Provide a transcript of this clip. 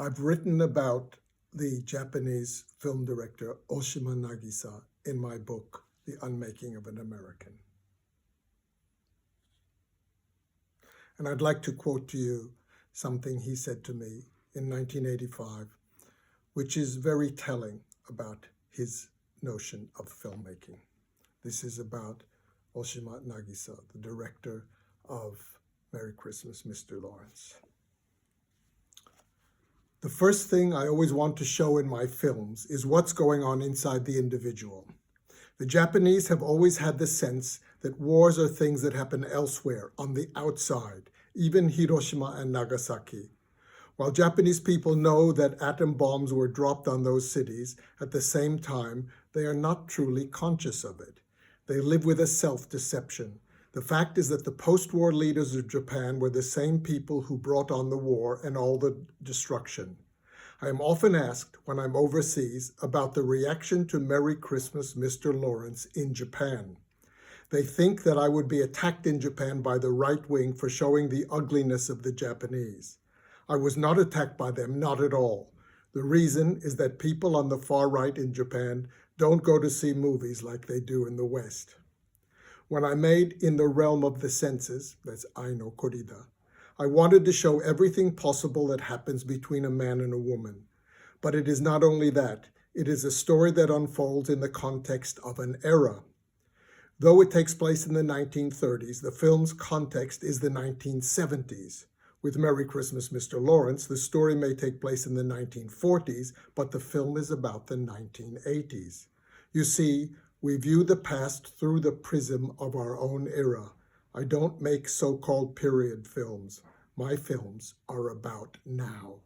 I've written about the Japanese film director OSHIMA Nagisa in my book, The Unmaking of an American. And I'd like to quote to you something he said to me in 1985, which is very telling about his notion of filmmaking. This is about OSHIMA Nagisa, the director of Merry Christmas, Mr. Lawrence. The first thing I always want to show in my films is what's going on inside the individual. The Japanese have always had the sense that wars are things that happen elsewhere, on the outside, even Hiroshima and Nagasaki. While Japanese people know that atom bombs were dropped on those cities, at the same time, they are not truly conscious of it. They live with a self-deception. The fact is that the post-war leaders of Japan were the same people who brought on the war and all the destruction. I am often asked when I'm overseas about the reaction to Merry Christmas, Mr. Lawrence in Japan. They think that I would be attacked in Japan by the right wing for showing the ugliness of the Japanese. I was not attacked by them, not at all. The reason is that people on the far right in Japan don't go to see movies like they do in the West. When I made In the Realm of the Senses, that's Ai no Korida, I wanted to show everything possible that happens between a man and a woman. But it is not only that, it is a story that unfolds in the context of an era. Though it takes place in the 1930s, the film's context is the 1970s. With Merry Christmas, Mr. Lawrence, the story may take place in the 1940s, but the film is about the 1980s. You see, we view the past through the prism of our own era. I don't make so-called period films. My films are about now.